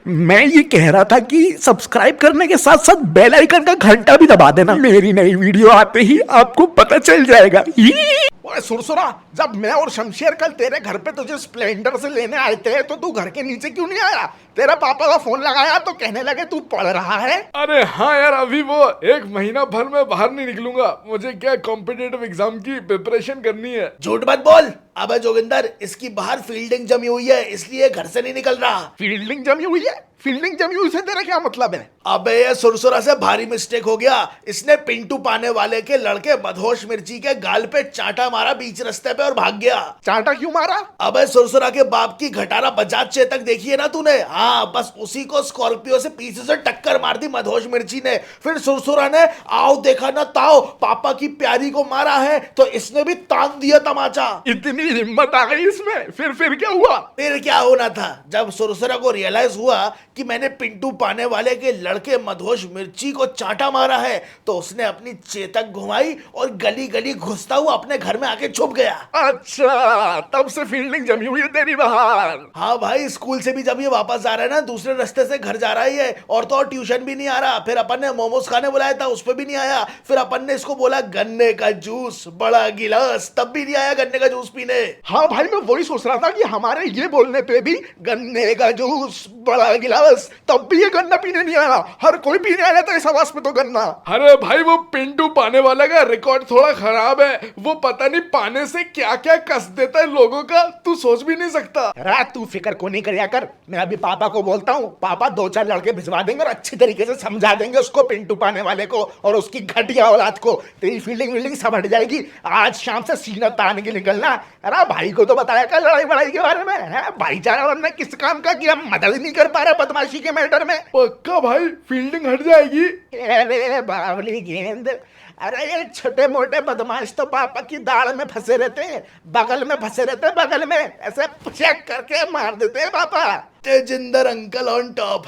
मैं ये कह रहा था कि सब्सक्राइब करने के साथ साथ बेल आइकन का घंटा भी दबा देना। मेरी नई वीडियो आते ही आपको पता चल जाएगा। ओए सुरसुरा, जब मैं और शमशेर कल तेरे घर पे तुझे स्प्लेंडर से लेने आए थे तो तू घर के नीचे क्यों नहीं आया? तेरा पापा का फोन लगाया तो कहने लगे तू पढ़ रहा है। अरे हाँ यार, अभी वो एक महीना भर में बाहर नहीं निकलूंगा। मुझे क्या कॉम्पिटिटिव एग्जाम की प्रिपरेशन करनी है। झूठ मत बोल। अबे जोगिंदर, इसकी बाहर फील्डिंग जमी हुई है, इसलिए घर से नहीं निकल रहा। फील्डिंग जमी हुई है? फील्डिंग जमी हुई से तेरा क्या मतलब है? अबे ये सुरसुरा से भारी मिस्टेक हो गया। इसने पिंटू पाने वाले के लड़के मधोश मिर्ची के गाल पे चांटा मारा बीच रास्ते पे और भाग गया। चांटा क्यों मारा? अबे सुरसुरा के बाप की घटारा बजाज चेतक देखी है ना तूने? हाँ, बस उसी को स्कॉर्पियो से पीछे से टक्कर मार दी मधोश मिर्ची ने। फिर सुरसुरा ने आओ देखा ना ताओ पापा की प्यारी को मारा है, तो इसने भी तान दिया तमाचा। इतनी हिम्मत आ गई इसमें? फिर क्या हुआ? फिर क्या होना था? जब सुरसुरा को रियलाइज हुआ कि मैंने पिंटू पाने वाले के लड़के मधोश मिर्ची को चांटा मारा है, तो उसने अपनी चेतक घुमाई और गली गली घुसता हुआ अपने घर में आके छुप गया। अच्छा, तब से फील्डिंग जमी हुई है तेरी बाहर। हाँ भाई, स्कूल से भी जब ये वापस आ रहा है ना, दूसरे रास्ते से घर जा रहा है और तो और ट्यूशन भी नहीं आ रहा। फिर अपन ने मोमोज खाने बुलाया था, उस पर भी नहीं आया। फिर अपन ने इसको बोला गन्ने का जूस बड़ा गिलास, तब भी नहीं आया गन्ने का जूस पीने। हाँ भाई, मैं वही सोच रहा था कि हमारे ये बोलने पे भी गन्ने का जूस बड़ा गिलास, तब भी ये गन्ना पीने नहीं आया। हर कोई पीने आया था इस आवाज पे तो गन्ना। अरे भाई, वो पिंटू पाने वाला का रिकॉर्ड थोड़ा खराब है। वो पता नहीं पाने से क्या क्या कस देता है लोगों का, तू सोच भी नहीं सकता। अरे तू फिक्र को नहीं करया कर। मैं अभी पापा को बोलता हूँ, पापा 2-4 लड़के भिजवा देंगे और अच्छी तरीके से समझा देंगे उसको, पिंटू पाने वाले को और उसकी घटिया औलाद को। तेरी फील्डिंग वील्डिंग सब हट जाएगी। आज शाम से सीना तान के निकलना। अरे भाई को तो बताया कर लड़ाई वड़ाई के बारे में। भाईचारा वरना किस काम का कि हम मदद नहीं कर पा रहे बदमाशी के मैटर में। पक्का भाई, फील्डिंग हट जाएगी। अरे बावली गेंद, अरे ये छोटे मोटे बदमाश तो पापा की दाढ़ में फंसे रहते हैं, बगल में फंसे रहते हैं, बगल में ऐसे चेक करके मार देते हैं पापा। Tejinder uncle on top.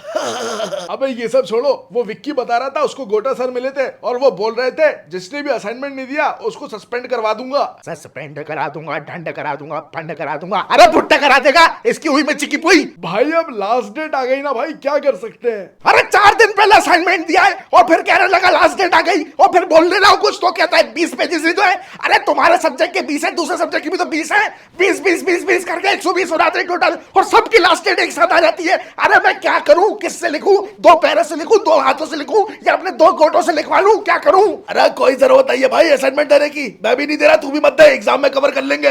अबे ये सब छोड़ो, वो विक्की बता रहा था उसको गोटा सर मिले थे और वो बोल रहे थे जिसने भी असाइनमेंट नहीं दिया उसको सस्पेंड करवा दूंगा। सस्पेंड करा दूंगा, दंड करा दूंगा, फंड करा दूंगा। अरे भुट्टा करा देगा इसकी हुई में चिकी पुई। भाई अब लास्ट डेट आ गई ना भाई, क्या कर सकते हैं। अरे 4 दिन पहले असाइनमेंट दिया है और फिर कहने लगा लास्ट डेट आ गई, और फिर बोलने लगा कुछ तो कहता है 20 पेजेस ही तो है। अरे तुम्हारे सब्जेक्ट के 20 है, दूसरे सब्जेक्ट की भी तो 20 है। 20 करके 120 हो जाते हैं टोटल, और सबकी लास्ट डेट एक साथ आ जाती है। अरे मैं क्या करूं, किससे लिखूं? 2 पैरों से लिखूं, 2 हाथों से लिखूं, या अपने 2 कोटों से लिखवा लूं? क्या करूं? अरे कोई जरूरत नहीं है भाई असाइनमेंट देने की। मैं भी नहीं दे रहा, तू भी मत दे, एग्जाम में कवर कर लेंगे।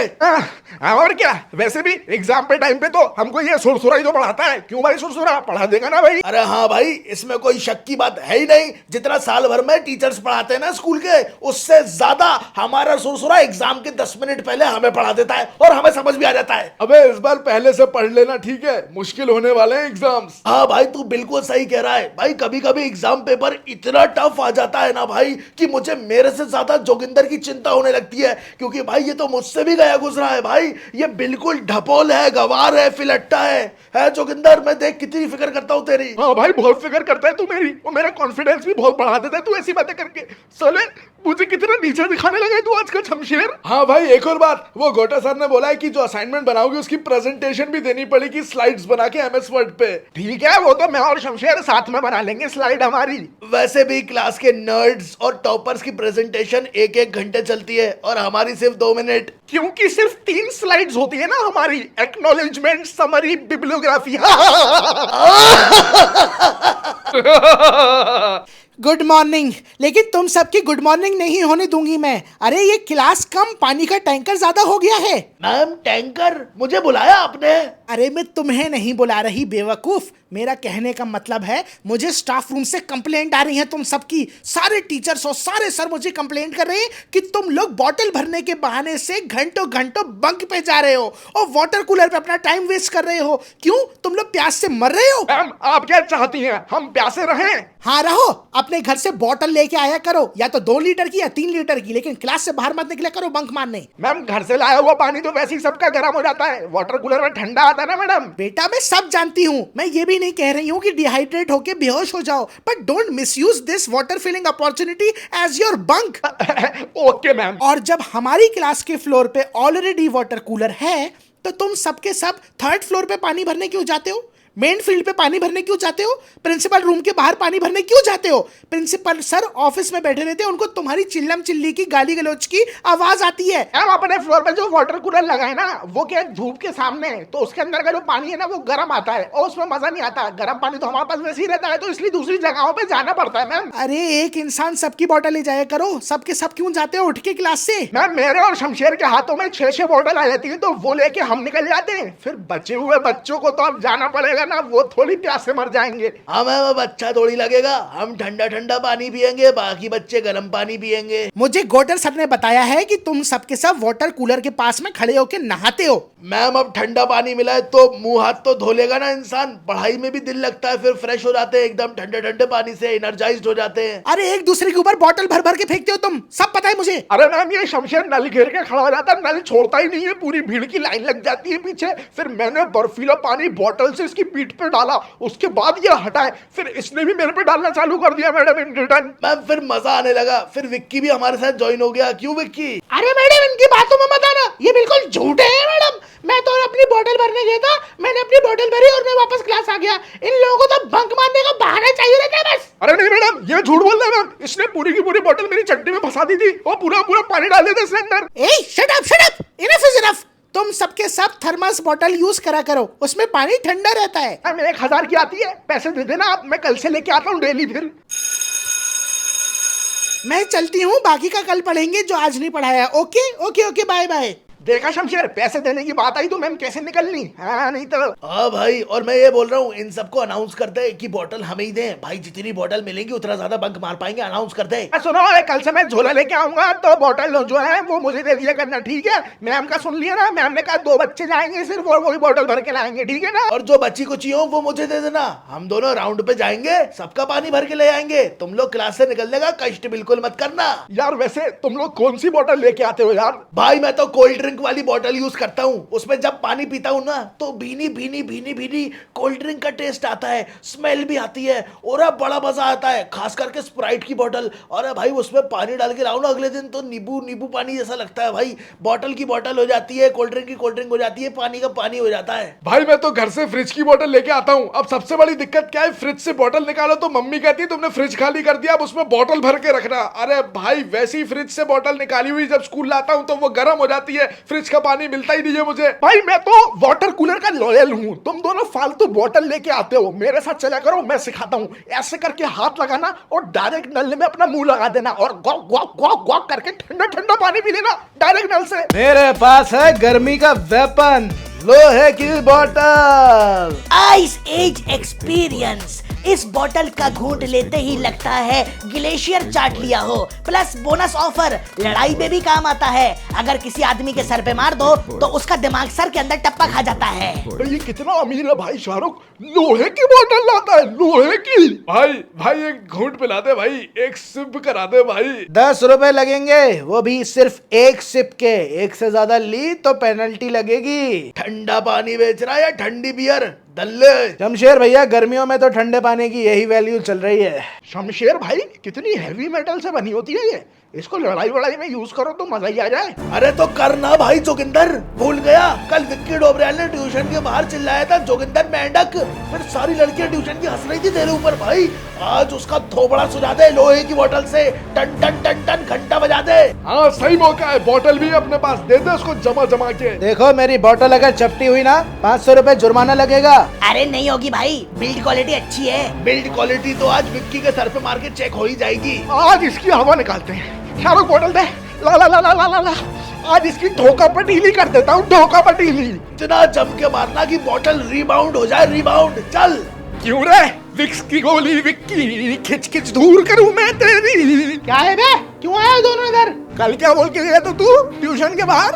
और क्या, वैसे भी एग्जाम पे टाइम पे तो हमको ये सुरसुरा ही तो पढ़ाता है। क्यों भाई, सुरसुरा पढ़ा देगा ना भाई। अरे हाँ भाई, इसमें कोई शक की बात है ही नहीं। जितना साल भर में टीचर्स पढ़ाते हैं ना स्कूल के, उससे ज्यादा हमारा सुरसुरा एग्जाम के 10 मिनट पहले हमें पढ़ा देता है और हमें समझ भी आ जाता है। अबे इस बार पहले से पढ़ लेना, ठीक है? मुश्किल होने वाले हैं एग्जाम्स। हाँ भाई, तू बिल्कुल सही कह रहा है भाई। कभी कभी एग्जाम पेपर इतना टफ आ जाता है ना भाई कि मुझे मेरे से ज्यादा जोगिंदर की चिंता होने लगती है, क्योंकि भाई ये तो मुझसे भी गया गुजरा है भाई। ये बिल्कुल ढपोल है, गवार है, फिलट्टा है जोगिंदर। मैं देख कितनी फिक्र करता हूँ तेरी। हाँ भाई, बहुत फिक्र करता है तू मेरी, और मेरा कॉन्फिडेंस भी बहुत बढ़ा देता है तू ऐसी बातें करके। साले मुझे कितना नीचा दिखाने लगा तू आजकल शमशेर। हाँ भाई, एक और बात, वो गोटा सर ने बोला है कि जो असाइनमेंट बनाओगे उसकी प्रेजेंटेशन भी देनी पड़ेगी स्लाइड्स बना के MS वर्ड पे। ठीक है, वो तो मैं और शमशेर साथ में बना लेंगे स्लाइड हमारी। वैसे भी क्लास के नर्ड्स और टॉपर्स की प्रेजेंटेशन 1-1 घंटे चलती है और हमारी सिर्फ 2 मिनट। क्योंकि सिर्फ 3 स्लाइड्स होती है ना हमारी, acknowledgement, summary, bibliography. Good morning. लेकिन तुम सबकी गुड मॉर्निंग नहीं होने दूंगी मैं। अरे ये क्लास कम, पानी का टैंकर ज्यादा हो गया है। Ma'am, tanker? मुझे बुलाया आपने? अरे मैं तुम्हें नहीं बुला रही बेवकूफ। मेरा कहने का मतलब है मुझे स्टाफ रूम से कंप्लेंट आ रही है तुम सबकी। सारे टीचर्स और सारे सर मुझे कंप्लेंट कर रहे हैं कि तुम लोग बॉटल भरने के बहाने से घंटों घंटों बंक पे जा रहे हो और वाटर कूलर पे अपना टाइम वेस्ट कर रहे हो। क्यों, तुम लोग प्यास से मर रहे हो? मैम, आप क्या चाहती हैं, हम प्यासे रहें? हाँ रहो, अपने घर से बॉटल लेके आया करो, या तो 2 लीटर की या 3 लीटर की, लेकिन क्लास से बाहर मत निकला करो बंक मारने। मैम, घर से लाया हुआ पानी तो वैसे ही सबका गर्म हो जाता है, वाटर कूलर में ठंडा आता है ना मैडम। बेटा मैं सब जानती हूँ, मैं ये भी नहीं कह रही हूँ कि डिहाइड्रेट होके बेहोश हो जाओ, but don't misuse this water filling opportunity as your bunk. Okay ma'am. और जब हमारी क्लास के फ्लोर पे ऑलरेडी वाटर कूलर है, तो तुम सबके सब 3rd फ्लोर पे पानी भरने क्यों जाते हो? मेन फील्ड पे पानी भरने क्यों जाते हो? प्रिंसिपल रूम के बाहर पानी भरने क्यों जाते हो? प्रिंसिपल सर ऑफिस में बैठे रहते हैं, उनको तुम्हारी चिल्लम चिल्ली की गाली गलौज की आवाज आती है। हम अपने फ्लोर पे जो वाटर कूलर लगाए ना, वो क्या है, धूप के सामने है, तो उसके अंदर का जो पानी है ना वो गर्म आता है और उसमें मजा नहीं आता। गर्म पानी तो हमारे पास वैसे ही रहता है, तो इसलिए दूसरी जगहों पे जाना पड़ता है मैम। अरे एक इंसान सबकी बोतल ले जाया करो, सबके सब क्यों जाते हो उठ के क्लास से? मैम मेरे और शमशेर के हाथों में 6-6 बोतल आ जाती है, तो वो लेके हम निकल जाते हैं। फिर बचे हुए बच्चों को तो अब जाना पड़ेगा ना, वो थोड़ी प्यास से मर जाएंगे। हमें अब अच्छा थोड़ी लगेगा, हम ठंडा ठंडा पानी पियेंगे, बाकी बच्चे गर्म पानी पियेंगे। मुझे गोटर सर ने बताया है कि तुम सबके सब वाटर कूलर के पास में खड़े होके नहाते हो। मैम अब ठंडा पानी मिला है तो मुंह हाथ तो धो लेगा ना इंसान, पढ़ाई में भी दिल लगता है, फिर फ्रेश हो जाते हैं एकदम ठंडे ठंडे पानी से, एनर्जाइज्ड हो जाते हैं। अरे एक दूसरे के ऊपर बोतल भर भर के फेंकते हो तुम, सब पता है मुझे। अरे मैम ये शमशेर नल घेर के खड़ा हो जाता है, नल छोड़ता ही नहीं है, पूरी भीड़ की लाइन लग जाती है पीछे। फिर मैंने बर्फीला पानी बोतल से इसकी पीठ पे डाला, उसके बाद ये हटाए, फिर इसने भी मेरे पे डालना चालू कर दिया मैडम इन रिटर्न। मैम फिर मजा आने लगा, फिर विक्की भी हमारे साथ ज्वाइन हो गया। क्यों विक्की? अरे मैडम इनकी बातों में मत आना, ये बिल्कुल झूठे हैं मैडम। मैं तो अपनी बोतल भरने गया था, मैंने अपनी बोतल भरी और मैं वापस क्लास आ गया। इन लोगों को तो बंक मारने का बहाना चाहिए रहता है बस। अरे नहीं मैडम ये झूठ बोल रहा है मैम, इसने पूरी की पूरी बोतल मेरी चड्डी में फंसा दी थी और पूरा पूरा पानी डाल दिया था इसके अंदर। ए shut up, enough is enough. तुम सबके सब थर्मस बोतल यूज करा करो, उसमें पानी ठंडा रहता है। मैम 1000 की आती है, पैसे दे देना आप, मैं कल से लेके आता हूँ डेली। फिर मैं चलती हूँ, बाकी का कल पढ़ेंगे जो आज नहीं पढ़ाया। Okay okay okay, bye bye. देखा शमशेर, पैसे देने की बात आई तो मैम कैसे निकलनी। हाँ नहीं तो। हाँ भाई, और मैं ये बोल रहा हूँ इन सबको अनाउंस कर दे कि बोतल हमें ही दें भाई, जितनी बोतल मिलेगी उतना ज्यादा बंक मार पाएंगे। अनाउंस कर दे। सुनो कल से मैं झोला लेके आऊंगा, तो बोतल जो है वो मुझे दे दिया करना, ठीक है? मैम का सुन लिया ना, मैम ने कहा 2 बच्चे जाएंगे सिर्फ और वही बोतल भर के लाएंगे, ठीक है ना? और जो बच्ची को चाहिए वो मुझे दे देना, हम दोनों राउंड पे जाएंगे, सबका पानी भर के ले आएंगे। तुम लोग क्लास से निकलने का कष्ट बिल्कुल मत करना। यार वैसे तुम लोग कौन सी बोतल लेके आते हो यार? भाई मैं तो कोल्ड ड्रिंक वाली बोतल यूज करता हूँ, उसमें जब पानी पीता हूँ ना तो भीनी भीनी भीनी भीनी कोल्ड ड्रिंक का टेस्ट आता है, स्मेल भी आती है और अब बड़ा मजा आता है, खास करके स्प्राइट की बोतल। और भाई उसमें पानी डाल के लाओ ना अगले दिन तो नींबू नींबू पानी जैसा लगता है भाई। बोतल की बोतल हो जाती है, कोल्ड ड्रिंक की कोल्ड ड्रिंक हो जाती है, पानी का पानी हो जाता है। भाई मैं तो घर से फ्रिज की बोतल लेके आता हूँ। अब सबसे बड़ी दिक्कत क्या है, फ्रिज से बोतल निकालो तो मम्मी कहती है तुमने फ्रिज खाली कर दिया, अब उसमें बोतल भर के रखना। अरे भाई वैसी फ्रिज से बोतल निकाली हुई जब स्कूल लाता हूँ तो वो गर्म हो जाती है, फ्रिज का पानी मिलता ही नहीं है मुझे। भाई मैं तो वाटर कूलर का लॉयल हूँ, तुम दोनों फालतू बोतल लेके आते हो। मेरे साथ चला करो, मैं सिखाता हूँ। ऐसे करके हाथ लगाना और डायरेक्ट नल में अपना मुंह लगा देना और गॉक गॉक गॉक गॉक करके ठंडा ठंडा पानी पी लेना डायरेक्ट नल से। मेरे पास है गर्मी का वेपन, लोहे की बोतल। Ice age experience. इस बोतल का घूंट लेते ही लगता है ग्लेशियर चाट लिया हो। प्लस बोनस ऑफर, लड़ाई में भी काम आता है। अगर किसी आदमी के सर पे मार दो तो उसका दिमाग सर के अंदर टप्पा खा जाता है। ये कितना अमीर है भाई शाहरुख, लोहे की बोतल लाता है, लोहे की। भाई एक घूंट पिला दे भाई, एक सिप करा दे भाई। 10 रुपए लगेंगे, वो भी सिर्फ एक सिप के। एक से ज्यादा ली तो पेनल्टी लगेगी। ठंडा पानी बेच रहा है या ठंडी बियर? दल्ले। शमशेर भैया गर्मियों में तो ठंडे पानी की यही वैल्यू चल रही है। शमशेर भाई कितनी हैवी मेटल से बनी होती है ये, इसको लड़ाई वड़ाई में यूज करो तो मजा ही आ जाए। अरे तो करना भाई जोगिंदर, भूल गया कल विक्की डोबरियाल ने ट्यूशन के बाहर चिल्लाया था जोगिंदर मेंढक, फिर सारी लड़कियां ट्यूशन की हंस रही थी तेरे ऊपर। भाई आज उसका थोबड़ा सुझा दे लोहे की बोतल से, टन टन टन टन घंटा बजा दे। हाँ सही मौका है, बोतल भी अपने पास दे दे उसको जमा जमा के। देखो मेरी बोतल अगर चपटी हुई ना 500 रुपए जुर्माना लगेगा। अरे नहीं होगी भाई, बिल्ड क्वालिटी अच्छी है। बिल्ड क्वालिटी तो आज विक्की के सर पे मार के चेक हो ही जाएगी। आज इसकी हवा निकालते हैं। शाहरुख बोतल दे, ला ला ला ला ला ला ला। आज इसकी धोखा पटीली कर देता हूँ, धोखा पटीली। इतना जम के मारना कि बोतल रिबाउंड हो जाए, रिबाउंड। चल। क्यों रे विक्स की गोली विक्की, खिच खिच दूर करूं मैं तेरी। क्या है बे, क्यों आए दोनों इधर? कल क्या बोल के गया तो तू ट्यूशन के बाहर?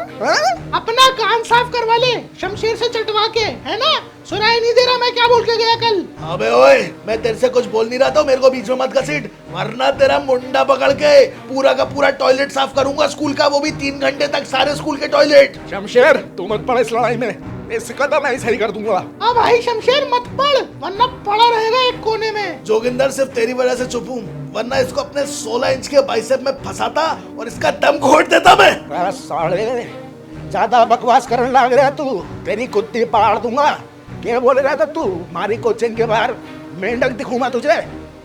अपना कान साफ करवा ले शमशीर से चटवा के, है ना? सुनाई नहीं दे रहा मैं क्या बोल के गया कल? अबे ओए, मैं तेरे से कुछ बोल नहीं रहा था, मेरे को बीच में मत घसीट, वरना तेरा मुंडा पकड़ के पूरा का पूरा टॉयलेट साफ करूंगा स्कूल का, वो भी 3 घंटे तक सारे स्कूल के टॉयलेट। शमशेर तू मत पड़ इस लड़ाई में, इसका तो मैं सही कर दूंगा। अब भाई शमशेर मत पड़, वरना पड़ा रहेगा एक कोने में। जोगिंदर सिर्फ तेरी वजह से चुप हूँ, वरना इसको अपने 16 इंच के बाइसेप में फंसाता और इसका दम घोट देता मैं। साले ज्यादा बकवास करने लग रहा तू, तेरी कुत्ती पाड़ दूंगा। क्या बोल रहा था तू? हमारी कोचिंग के बाहर मेंढक दिखूं मैं तुझे?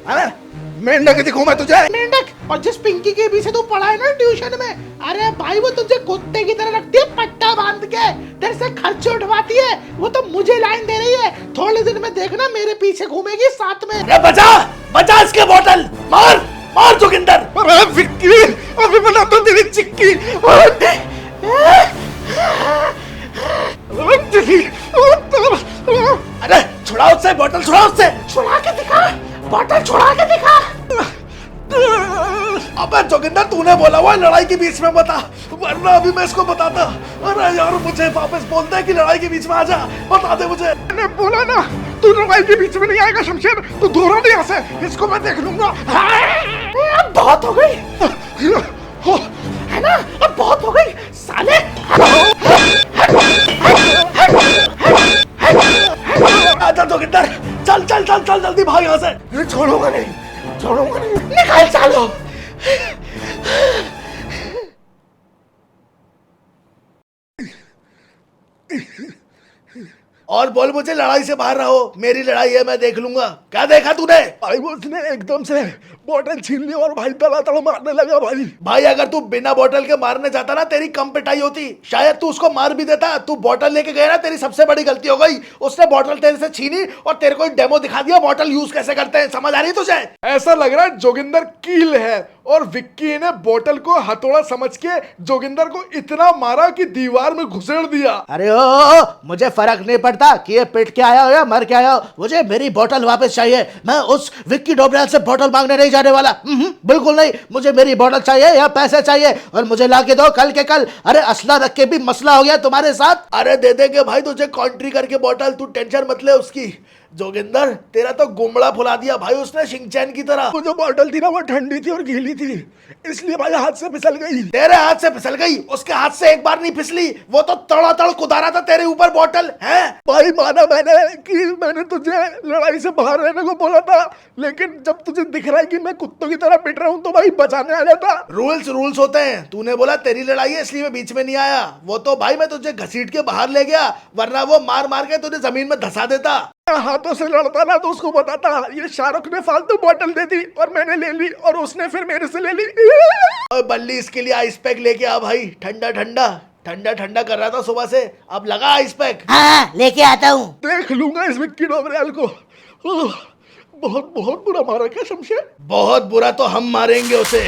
हाँ? मेंढक दिखूं मैं तुझे? मेंढक? और जिस पिंकी के पीछे तू पढ़ा है ना ट्यूशन में, अरे भाई वो तुझे कुत्ते की तरह रखती है, पट्टा बांध के तेरे से खर्चे उठवाती है। वो तो मुझे लाइन दे रही है, थोड़े दिन में देखना मेरे पीछे घूमेगी साथ में। अरे बचा बचा इसके बोतल, मार मार जोगिंदर। अरे विक्की, अभी बना तो तेरी चिक्की। अरे छुड़ाओ उससे बोतल, छुड़ाओ उससे। छुड़ा के दिखा, बॉटल छुड़ा के दिखा। अबे जोगिंदर तूने बोला हुआ लड़ाई के बीच में बता, वरना अभी मैं इसको बताता। अरे यार मुझे वापस बोलते हैं कि लड़ाई के बीच में आ जा, बता दे मुझे। मैंने बोला ना तू लड़ाई के बीच में नहीं आएगा शमशेर, तू दूर हो यहाँ से, इसको मैं देख लूंगा। अब बहुत हो गई है ना, अब बहुत हो गई साले। आजा जोगिंदर, चल चल चल चल जल्दी भाग यहाँ से। छोड़ूंगा नहीं, छोड़ूंगा नहीं। निकाल चालो। और बोल मुझे लड़ाई से बाहर रहो, मेरी लड़ाई है, मैं देख लूंगा। क्या देखा तूने? भाई वो उसने एकदम से बोतल छीन ली और भाई तड़ातड़ मारने लगा भाई। भाई अगर तू बिना बोतल के मारने जाता ना, तेरी कम पिटाई होती, शायद तू उसको मार भी देता। तू बोतल लेके गया ना, तेरी सबसे बड़ी गलती हो गई। उसने बोतल तेरे से छीनी और तेरे को डेमो दिखा दिया बोतल यूज कैसे करते हैं। समझ आ रही है तुझे? ऐसा लग रहा है जोगिंदर कील है और विक्की ने बोतल को हथौड़ा समझ के जोगिंदर को इतना मारा कि दीवार में घुसेड़ दिया। अरे ओ मुझे फर्क नहीं पड़ता कि ये पिट के आया हो या मर के आया हो, मुझे मेरी बोतल वापस चाहिए। मैं उस विक्की डोबराल से बोतल मांगने नहीं जाने वाला, बिल्कुल नहीं। मुझे मेरी बोतल चाहिए या पैसे चाहिए, और मुझे ला के दो कल के कल। अरे असला रख के भी मसला हो गया तुम्हारे साथ। अरे दे देंगे भाई तुझे कॉन्ट्री करके बोतल, तू टेंशन मत ले उसकी। जोगिंदर तेरा तो गुमड़ा फुला दिया भाई उसने शिंगचैन की तरह। वो जो बोतल थी ना वो ठंडी थी और गीली थी, इसलिए भाई हाथ से फिसल गई। तेरे हाथ से फिसल गई, उसके हाथ से एक बार नहीं फिसली। वो तो तड़ातड़ कुदा रहा था तेरे ऊपर बोतल है। भाई माना मैंने कि मैंने तुझे लड़ाई से बाहर रहने को बोला था, लेकिन जब तुझे दिख रहा है कि मैं कुत्तों की तरह पिट रहा हूँ तो भाई बचाने आ जाता। रूल्स होते हैं। तूने बोला तेरी लड़ाई है इसलिए मैं बीच में नहीं आया। वो तो भाई मैं तुझे घसीट के बाहर ले गया, वरना वो मार मार के तुझे जमीन में धसा देता। हाथों से लड़ता ना तो उसको बताता ये शाहरुख ने फालतू बोतल दे दी और मैंने ले ली और उसने फिर मेरे से ले ली। ओए बल्ली इसके लिए आइस पैक लेके आ भाई, ठंडा ठंडा ठंडा ठंडा कर रहा था सुबह से, अब लगा आइस पैक। हाँ लेके आता हूँ। देख लूंगा इस विक्की डोबरेल को। बहुत बहुत बुरा मारा क्या शमशेर? बहुत बुरा तो हम मारेंगे उसे।